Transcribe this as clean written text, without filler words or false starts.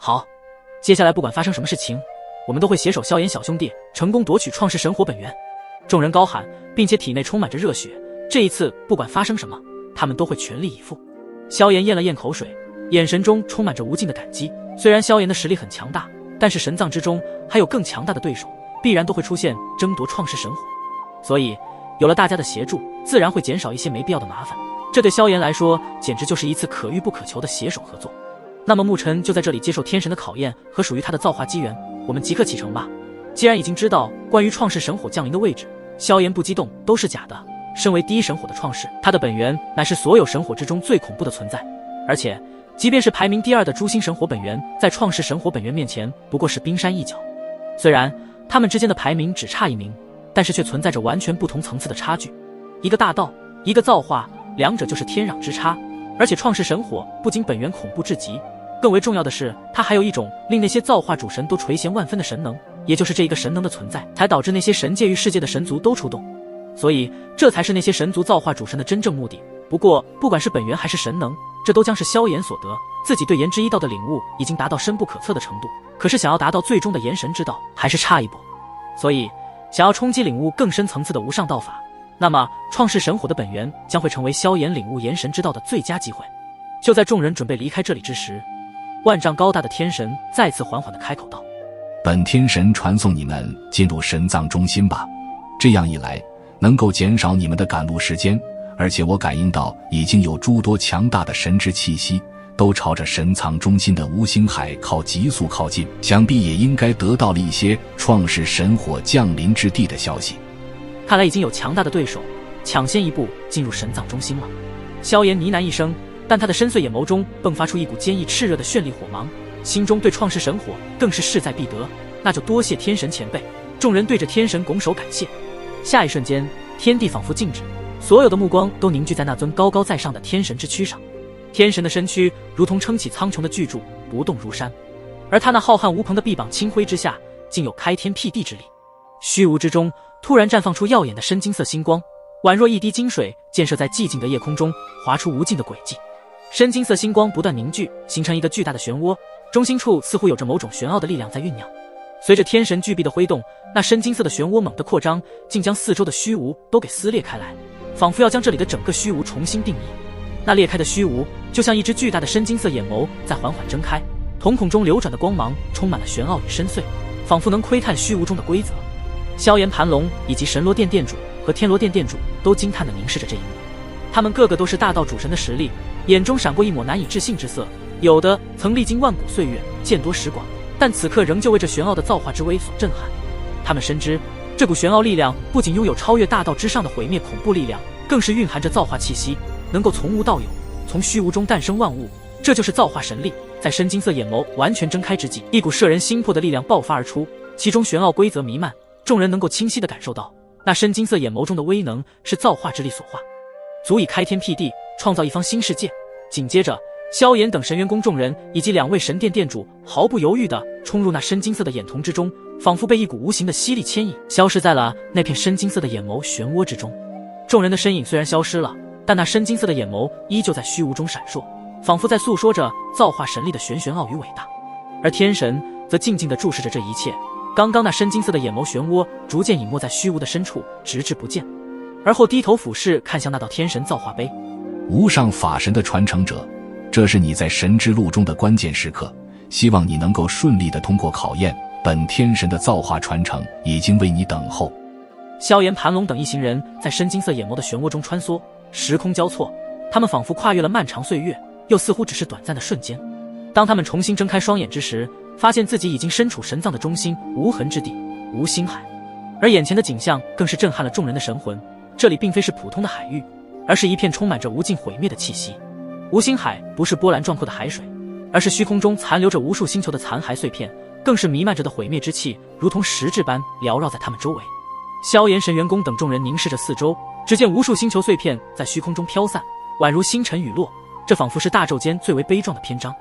好，接下来不管发生什么事情，我们都会携手萧炎小兄弟成功夺取创世神火本源。众人高喊，并且体内充满着热血，这一次不管发生什么，他们都会全力以赴。萧炎咽了咽口水，眼神中充满着无尽的感激。虽然萧炎的实力很强大，但是神藏之中还有更强大的对手，必然都会出现争夺创世神火，所以有了大家的协助，自然会减少一些没必要的麻烦。这对萧炎来说简直就是一次可遇不可求的携手合作。那么牧尘就在这里接受天神的考验和属于他的造化机缘，我们即刻启程吧。既然已经知道关于创世神火降临的位置，萧炎不激动都是假的。身为第一神火的创世，它的本源乃是所有神火之中最恐怖的存在，而且即便是排名第2的诛心神火本源，在创世神火本源面前不过是冰山一角。虽然他们之间的排名只差1名，但是却存在着完全不同层次的差距。一个大道，一个造化，两者就是天壤之差。而且创世神火不仅本源恐怖至极，更为重要的是，它还有一种令那些造化主神都垂涎万分的神能，也就是这一个神能的存在，才导致那些神界域世界的神族都出动。所以这才是那些神族造化主神的真正目的。不过不管是本源还是神能，这都将是萧炎所得。自己对炎之一道的领悟已经达到深不可测的程度，可是想要达到最终的炎神之道还是差一步。所以想要冲击领悟更深层次的无上道法，那么创世神火的本源将会成为萧炎领悟炎神之道的最佳机会。就在众人准备离开这里之时，万丈高大的天神再次缓缓地开口道：本天神传送你们进入神藏中心吧，这样一来能够减少你们的赶路时间，而且我感应到已经有诸多强大的神之气息都朝着神藏中心的无星海急速靠近，想必也应该得到了一些创世神火降临之地的消息。看来已经有强大的对手抢先一步进入神藏中心了。萧炎呢喃一声，但他的深邃眼眸中迸发出一股坚毅炽热的绚丽火芒，心中对创世神火更是势在必得。那就多谢天神前辈。众人对着天神拱手感谢。下一瞬间，天地仿佛静止，所有的目光都凝聚在那尊高高在上的天神之躯上。天神的身躯如同撑起苍穹的巨柱，不动如山，而他那浩瀚无朋的臂膀清辉之下，竟有开天辟地之力。虚无之中突然绽放出耀眼的深金色星光，宛若一滴金水溅射在寂静的夜空中，划出无尽的轨迹。深金色星光不断凝聚，形成一个巨大的漩涡，中心处似乎有着某种玄奥的力量在酝酿。随着天神巨臂的挥动，那深金色的漩涡猛地扩张，竟将四周的虚无都给撕裂开来，仿佛要将这里的整个虚无重新定义。那裂开的虚无就像一只巨大的深金色眼眸在缓缓睁开，瞳孔中流转的光芒充满了玄奥与深邃，仿佛能窥探虚无中的规则。萧炎、盘龙以及神罗殿殿主和天罗殿殿主都惊叹地凝视着这一幕，他们个个都是大道主神的实力，眼中闪过一抹难以置信之色。有的曾历经万古岁月，见多识广，但此刻仍旧为这玄奥的造化之威所震撼。他们深知，这股玄奥力量不仅拥有超越大道之上的毁灭恐怖力量，更是蕴含着造化气息，能够从无到有，从虚无中诞生万物，这就是造化神力。在深金色眼眸完全睁开之际，一股摄人心魄的力量爆发而出，其中玄奥规则弥漫，众人能够清晰地感受到，那深金色眼眸中的威能是造化之力所化，足以开天辟地，创造一方新世界。紧接着，萧炎等神元宫众人以及2位神殿殿主毫不犹豫地冲入那深金色的眼瞳之中，仿佛被一股无形的吸力牵引，消失在了那片深金色的眼眸漩涡之中。众人的身影虽然消失了，但那深金色的眼眸依旧在虚无中闪烁，仿佛在诉说着造化神力的玄奥与伟大。而天神则静静地注视着这一切，刚刚那深金色的眼眸漩涡逐渐隐没在虚无的深处，直至不见，而后低头俯视看向那道天神造化碑。无上法神的传承者，这是你在神之路中的关键时刻，希望你能够顺利地通过考验，本天神的造化传承已经为你等候。萧炎、盘龙等一行人在深金色眼眸的漩涡中穿梭，时空交错，他们仿佛跨越了漫长岁月，又似乎只是短暂的瞬间。当他们重新睁开双眼之时，发现自己已经身处神藏的中心，无痕之地，无星海。而眼前的景象更是震撼了众人的神魂，这里并非是普通的海域，而是一片充满着无尽毁灭的气息。无星海不是波澜壮阔的海水，而是虚空中残留着无数星球的残骸碎片，更是弥漫着的毁灭之气，如同实质般缭绕在他们周围。萧炎、神元宫等众人凝视着四周，只见无数星球碎片在虚空中飘散，宛如星辰陨落，这仿佛是大咒间最为悲壮的篇章。